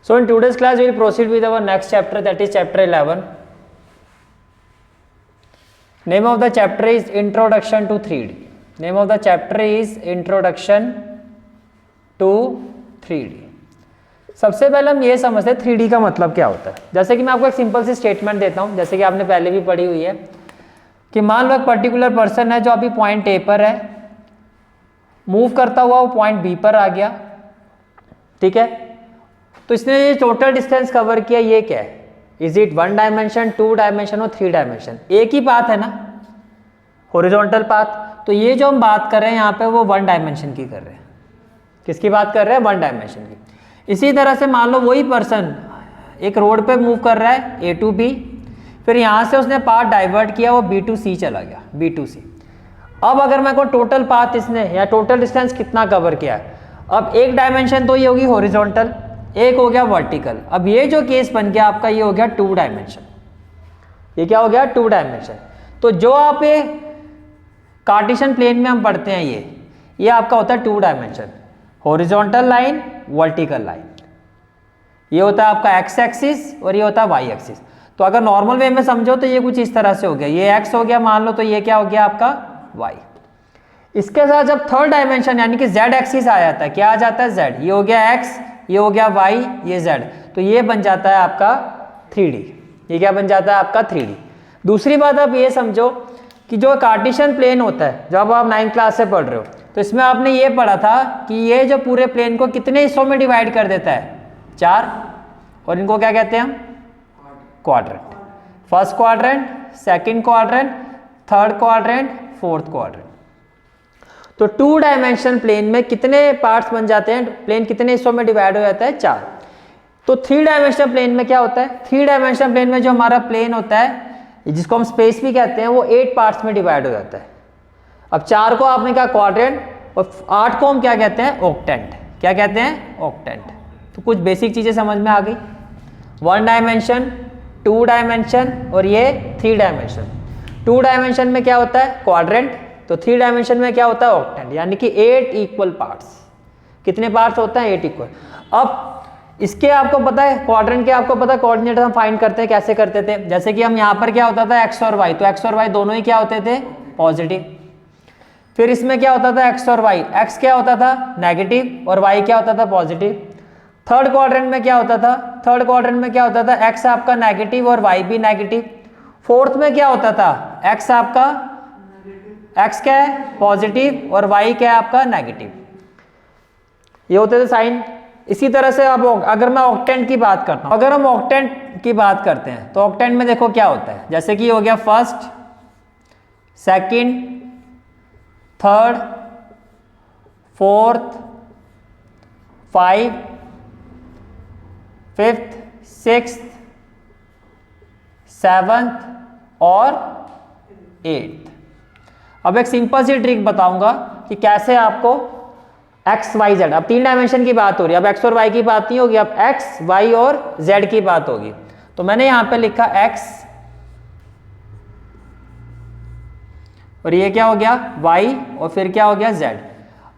So in today's class we will proceed with our next chapter, that is chapter 11. Name of the chapter is Introduction to 3D. Name of the chapter is Introduction to 3D. सबसे पहले हम ये समझते हैं 3D का मतलब क्या होता है। जैसे कि मैं आपको एक सिंपल सी स्टेटमेंट देता हूँ, जैसे कि आपने पहले भी पढ़ी हुई है कि मान लो एक पर्टिकुलर पर्सन है जो अभी पॉइंट ए पर है, मूव करता हुआ वो पॉइंट बी पर आ गया, ठीक है। तो इसने ये टोटल डिस्टेंस कवर किया, ये क्या है? इज इट 1 डायमेंशन, 2 डायमेंशन और 3 डायमेंशन? एक ही पाथ है ना, हॉरिजॉन्टल पाथ। तो ये जो हम बात कर रहे हैं यहाँ पे वो 1 डायमेंशन की कर रहे हैं। किसकी बात कर रहे हैं? 1 डायमेंशन की। इसी तरह से मान लो वही पर्सन एक रोड पे मूव कर रहा है ए टू बी, फिर यहाँ से उसने पाथ डाइवर्ट किया, वो बी टू सी चला गया, बी टू सी। अब अगर मैं को टोटल पाथ इसने या टोटल डिस्टेंस कितना कवर किया है, अब एक डायमेंशन तो ये होगी हॉरिजॉन्टल, एक हो गया वर्टिकल। अब ये जो केस बन गया आपका, ये हो गया 2 डायमेंशन। ये क्या हो गया? 2 डायमेंशन। तो जो आप ये कार्टेशियन प्लेन में हम पढ़ते हैं, ये आपका होता है 2 dimension, horizontal line, vertical line. ये होता है आपका एक्स एक्सिस और ये होता है वाई एक्सिस। तो अगर नॉर्मल वे में समझो तो ये कुछ इस तरह से हो गया, ये एक्स हो गया मान लो, तो ये क्या हो गया आपका वाई। इसके साथ जब 3rd डायमेंशन यानी कि जेड एक्सिस आ जाता है, क्या आ जाता है? जेड। ये हो गया एक्स, ये हो गया वाई, ये जेड, तो ये बन जाता है आपका 3D। ये क्या बन जाता है? आपका 3D। दूसरी बात आप ये समझो कि जो कार्टेशियन प्लेन होता है, जब आप 9th क्लास से पढ़ रहे हो तो इसमें आपने ये पढ़ा था कि ये जो पूरे प्लेन को कितने हिस्सों में डिवाइड कर देता है? 4। और इनको क्या कहते हैं हम? Quadrant. First quadrant, second quadrant, third quadrant, fourth quadrant. तो 2 डायमेंशन प्लेन में कितने पार्ट्स बन जाते हैं? प्लेन कितने हिस्सों में डिवाइड हो जाता है? 4। तो 3 डायमेंशनल प्लेन में क्या होता है? 3 डायमेंशनल प्लेन में जो हमारा प्लेन होता है, जिसको हम स्पेस भी कहते हैं, वो 8 पार्ट्स में डिवाइड हो जाता है। अब 4 को आपने कहा क्वाड्रेंट और 8 को हम क्या कहते हैं? ऑक्टेंट। क्या कहते हैं? ऑक्टेंट। तो कुछ बेसिक चीजें समझ में आ गई। 1 डायमेंशन, 2 डायमेंशन और ये 3 डायमेंशन। 2 डायमेंशन में क्या होता है? क्वाड्रेंट। तो 3 डायमेंशन में क्या होता है? ऑक्टेंट, यानी कि 8 इक्वल पार्ट्स। कितने पार्ट्स होता है? 8 इक्वल। अब इसके आपको पता है क्वाड्रेंट के, आपको पता है कोऑर्डिनेट हम फाइंड करते हैं, कैसे करते थे? जैसे कि हम यहाँ पर क्या होता था? एक्स और वाई, तो एक्स और वाई दोनों ही क्या होते थे? पॉजिटिव। फिर इसमें क्या होता था? एक्स और वाई, एक्स क्या होता था? नेगेटिव और वाई क्या होता था? पॉजिटिव। थर्ड क्वाड्रेंट में क्या होता था? थर्ड क्वाड्रेंट में क्या होता था? एक्स आपका नेगेटिव और वाई भी नेगेटिव। फोर्थ में क्या होता था? एक्स आपका, एक्स क्या है? पॉजिटिव और वाई क्या है आपका? नेगेटिव। ये होते थे साइन। इसी तरह से अब अगर मैं ऑक्टेंट की बात करता हूं, अगर हम ऑक्टेंट की बात करते हैं तो ऑक्टेंट में देखो क्या होता है। जैसे कि हो गया first, second, third, fourth, 5, 5th, 6th, 7th और 8th। अब एक सिंपल सी ट्रिक बताऊंगा कि कैसे आपको एक्स वाई जेड, अब 3 डायमेंशन की बात हो रही है, अब एक्स और वाई की बात नहीं होगी, अब एक्स वाई और जेड की बात होगी। तो मैंने यहां पे लिखा एक्स और ये क्या हो गया? वाई और फिर क्या हो गया? जेड।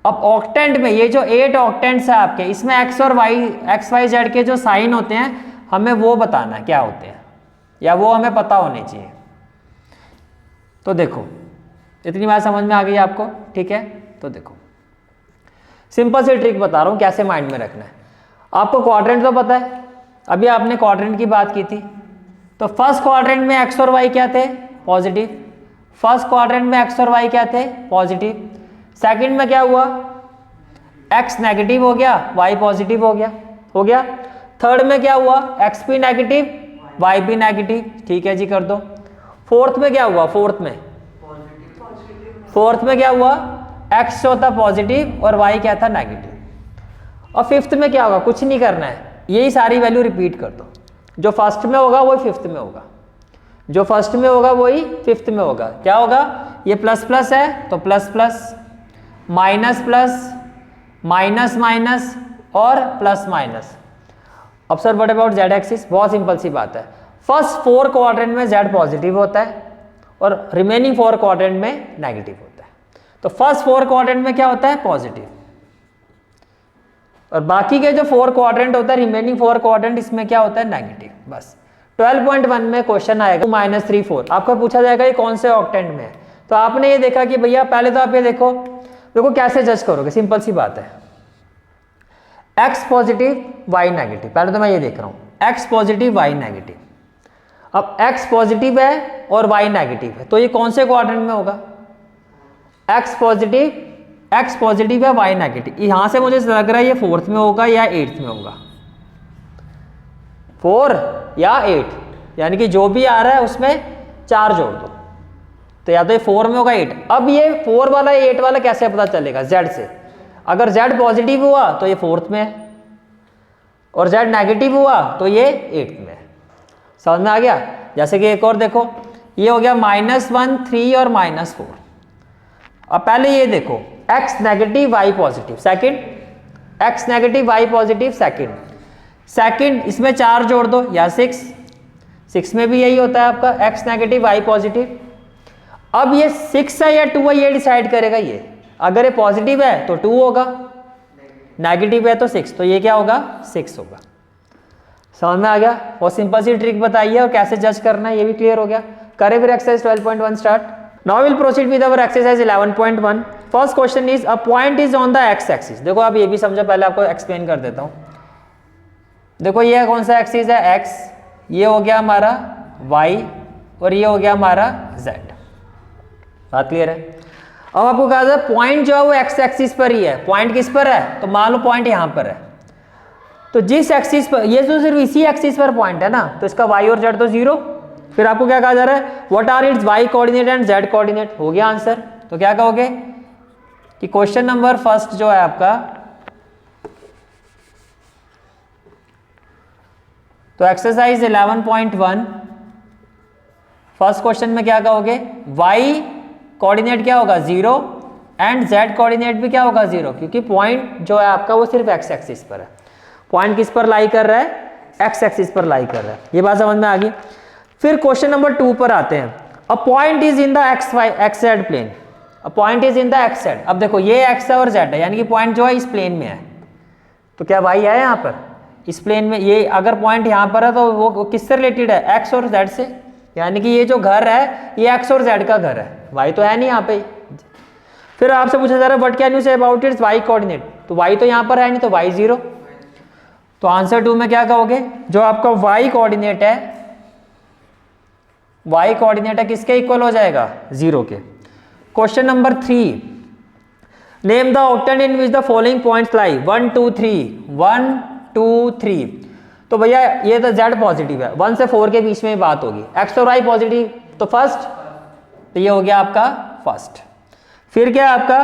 अब ऑक्टेंट में ये जो 8 ऑक्टेंट्स है आपके, इसमें एक्स और वाई, एक्स वाई जेड के जो साइन होते हैं हमें वो बताना है क्या होते हैं, या वो हमें पता होने चाहिए। तो देखो इतनी बात समझ में आ गई आपको? ठीक है, तो देखो सिंपल सी ट्रिक बता रहा हूं कैसे माइंड में रखना है। आपको क्वाड्रेंट तो पता है, अभी आपने क्वाड्रेंट की बात की थी। तो फर्स्ट क्वाड्रेंट में एक्स और वाई क्या थे? पॉजिटिव। फर्स्ट क्वाड्रेंट में एक्स और वाई क्या थे? पॉजिटिव। सेकंड में क्या हुआ? एक्स नेगेटिव हो गया, वाई पॉजिटिव हो गया, हो गया। थर्ड में क्या हुआ? एक्स भी नेगेटिव, वाई भी नेगेटिव, ठीक है जी, कर दो। फोर्थ में क्या हुआ? फोर्थ में क्या हुआ? एक्स होता पॉजिटिव और वाई क्या था? नेगेटिव। और फिफ्थ में क्या होगा? कुछ नहीं करना है, यही सारी वैल्यू रिपीट कर दो। जो फर्स्ट में होगा वही फिफ्थ में होगा, जो फर्स्ट में होगा वही फिफ्थ में होगा। क्या होगा? ये प्लस प्लस है तो plus plus, minus plus, minus minus और प्लस माइनस। अब sir what about Z axis? बहुत सिंपल सी बात है, फर्स्ट 4 क्वाड्रेंट में जेड पॉजिटिव होता है और रिमेनिंग 4 क्वाड्रेंट में नेगेटिव होता है। तो फर्स्ट 4 क्वाड्रेंट में क्या होता है? पॉजिटिव। और बाकी के जो 4 क्वाड्रेंट होता है, रिमेनिंग 4 क्वाड्रेंट, इसमें क्या होता है, नेगेटिव। बस 12.1 में क्वेश्चन आएगा 2 - 3 4, आपको पूछा जाएगा ये कौन से ऑक्टेंट में है। तो आपने ये देखा कि भैया पहले तो आप ये देखो कैसे जज करोगे, सिंपल सी बात है, x पॉजिटिव y नेगेटिव। पहले तो मैं ये देख रहा हूं x पॉजिटिव y नेगेटिव। अब x पॉजिटिव है और y नेगेटिव है, तो ये कौन से क्वाड्रेंट में होगा, x पॉजिटिव है y नेगेटिव। यहां से मुझे लग रहा है ये 4th में होगा या 8th में होगा, 4 या 8, यानी कि जो भी आ रहा है उसमें 4 जोड़ दो, तो या तो ये 4 में होगा 8। अब ये 4 वाला 8 वाला कैसे पता चलेगा, z से। अगर z पॉजिटिव हुआ तो ये 4th में है, और z नेगेटिव हुआ तो ये 8th में है। समझ में आ गया। जैसे कि एक और देखो, ये हो गया -1 3 और -4। अब पहले ये देखो x negative y positive second, x negative y positive second, इसमें 4 जोड़ दो या 6 में भी यही होता है आपका x नेगेटिव y पॉजिटिव। अब ये 6 है या 2 है ये डिसाइड करेगा ये, अगर ये पॉजिटिव है तो 2 होगा, नेगेटिव है तो 6, तो ये क्या होगा, 6 होगा। समझ में आ गया। बहुत सिंपल सी ट्रिक बताइए, और कैसे जज करना है ये भी क्लियर हो गया। करें फिर exercise 12.1 start. Now will proceed with our exercise 11.1। First question is a point is on the x axis. देखो आप ये भी समझो, पहले आपको एक्सप्लेन कर देता हूं। देखो ये कौन सा एक्सिस है, x, ये हो गया हमारा y, और ये हो गया हमारा z। बात क्लियर है। अब आपको कहा जाए पॉइंट जो है वो एक्स एक्सिस पर ही है। पॉइंट किस पर है, तो मान लो पॉइंट यहां पर है, तो जिस एक्सिस पर, ये जो सिर्फ इसी एक्सिस पर पॉइंट है ना, तो इसका y और z तो 0। फिर आपको क्या कहा जा रहा है, what are its y coordinate and z coordinate. हो गया आंसर। तो क्या कहोगे कि क्वेश्चन नंबर फर्स्ट जो है आपका, तो एक्सरसाइज 11.1 फर्स्ट क्वेश्चन में क्या कहोगे, y कोऑर्डिनेट क्या होगा 0 एंड z कोऑर्डिनेट भी क्या होगा 0, क्योंकि पॉइंट जो है आपका वो सिर्फ x एक्सिस पर है। पॉइंट किस पर लाई कर रहा है, x एक्सिस पर लाई कर रहा है। ये बात समझ में आ गई। फिर क्वेश्चन नंबर 2 पर आते हैं। A point is in the X Z plane. A point is in the X Z. अब देखो ये x है और z है, यानी कि पॉइंट जो है इस प्लेन में है। तो क्या y है यहाँ पर इस प्लेन में, ये अगर पॉइंट यहाँ पर है तो वो किससे रिलेटेड है, x और z से, यानी कि ये जो घर है ये x और z का घर है, y तो है नहीं यहाँ पे। फिर आपसे पूछा जा रहा है what can you say about it's y coordinate. तो y तो यहाँ पर है नहीं, तो y 0। तो आंसर 2 में क्या कहोगे, जो आपका y कोऑर्डिनेट है, y कोऑर्डिनेट है किसके इक्वल हो जाएगा, 0 के। Question number 3, name the octant in which the following points लाई 1 2 3। तो भैया ये तो z पॉजिटिव है, 1 से 4 के बीच में बात होगी, x और y पॉजिटिव, तो फर्स्ट, तो ये हो गया आपका फर्स्ट। फिर क्या आपका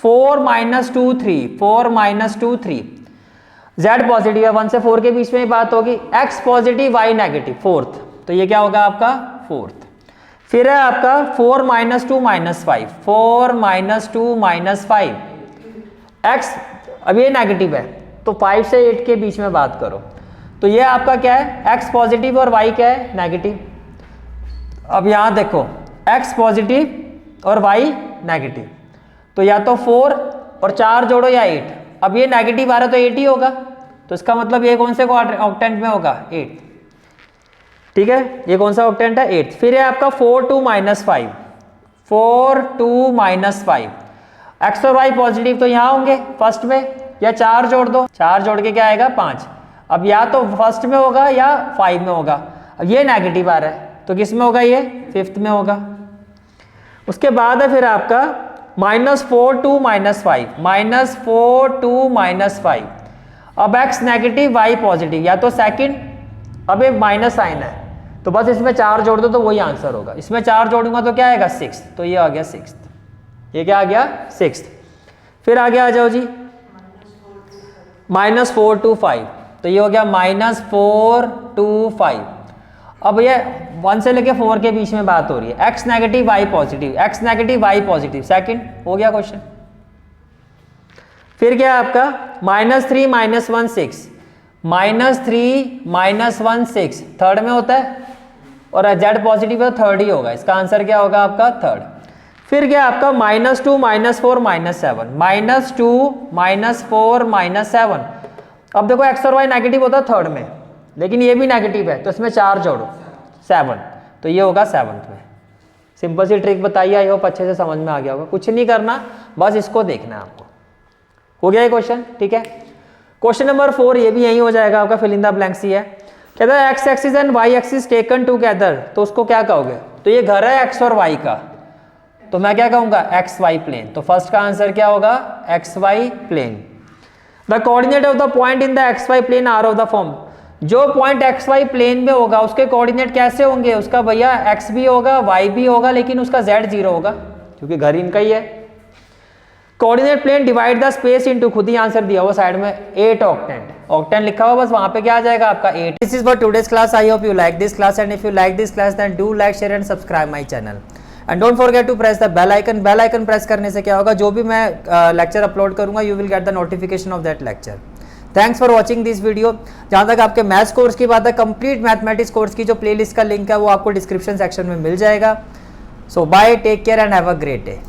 4 - 2 3, z पॉजिटिव है, 1 से 4 के बीच में बात होगी, x positive y negative, fourth, तो ये क्या होगा आपका फोर्थ। फिर है आपका 4 - 2 - 5, x, अब ये नेगेटिव है तो 5 से 8 के बीच में बात करो, तो ये आपका क्या है, x पॉजिटिव और y क्या है, नेगेटिव। अब यहां देखो x पॉजिटिव और y नेगेटिव, तो या तो 4 और 4 जोड़ो या 8। अब ये नेगेटिव आ रहा है तो 8 ही होगा, तो इसका मतलब ये कौन से ऑक्टेंट में होगा, 8। ठीक है, ये कौन सा ऑक्टेंट है, 8। फिर है आपका 4 2 - 5, x और y पॉजिटिव तो यहाँ होंगे फर्स्ट में, या 4 जोड़ दो, 4 जोड़ के क्या आएगा 5। अब या तो फर्स्ट में होगा या 5 में होगा। अब ये नेगेटिव आ रहा है तो किस में होगा, ये 5th में होगा। उसके बाद है फिर आपका -4 2 - 5, अब x नेगेटिव y पॉजिटिव, या तो सेकंड, अब एक माइनस साइन है तो बस इसमें 4 जोड़ दो तो वही आंसर होगा। इसमें 4 जोड़ूंगा तो क्या आएगा 6, तो ये आ गया 6th, ये क्या आ गया 6th। फिर आगे आ जाओ जी -4 2 5, तो ये हो गया -4 2 5। अब ये 1 से लेके 4 के बीच में बात हो रही है, x negative y positive, second, हो गया क्वेश्चन। फिर क्या है आपका -3 - 1 6, थर्ड में होता है, और z पॉजिटिव है तो थर्ड ही होगा, इसका आंसर क्या होगा आपका थर्ड। फिर क्या आपका -2 -4 -7, -2 -4 -7। अब देखो x और y नेगेटिव होता है थर्ड में, लेकिन ये भी नेगेटिव है तो इसमें 4 जोड़ो 7, तो ये होगा 7th में। सिंपल सी ट्रिक बताइए, आई होप अच्छे से समझ में आ गया होगा। कुछ नहीं करना, बस इसको देखना है आपको। हो गया ये क्वेश्चन, ठीक है। क्वेश्चन नंबर 4 ये भी यही हो जाएगा आपका, फिल इन द ब्लैंक्स ही है। कहता है x axis and y axis taken together, तो उसको क्या कहोगे? तो ये घर है x और y का, तो मैं क्या कहूंगा? X Y plane. तो फर्स्ट का आंसर क्या होगा? X Y plane. The coordinate of the point in the X Y plane are of the form, जो पॉइंट एक्स वाई प्लेन में होगा उसके कोऑर्डिनेट कैसे होंगे? उसका भैया एक्स भी होगा वाई भी होगा, लेकिन उसका जेड 0 होगा क्योंकि घर इनका ही है। Coordinate plane divide the space into, खुद ही आंसर दिया हुआ साइड में 8 ऑक्टेंट, ऑक्टेंट लिखा हुआ, बस वहां पे क्या आ जाएगा आपका 8। This is for today's class. I hope you like this class, and if you like this class then do like, share and subscribe my channel, and don't forget to press the bell icon. Bell icon प्रेस करने से क्या होगा? जो भी मैं lecture upload करूंगा you will get the notification of that lecture. Thanks for watching this video. जहां तक आपके मैथ्स कोर्स की बात है, कंप्लीट मैथमेटिक्स कोर्स की जो प्लेलिस्ट का लिंक है वो आपको डिस्क्रिप्शन सेक्शन में मिल जाएगा। So bye, take care and have a great day.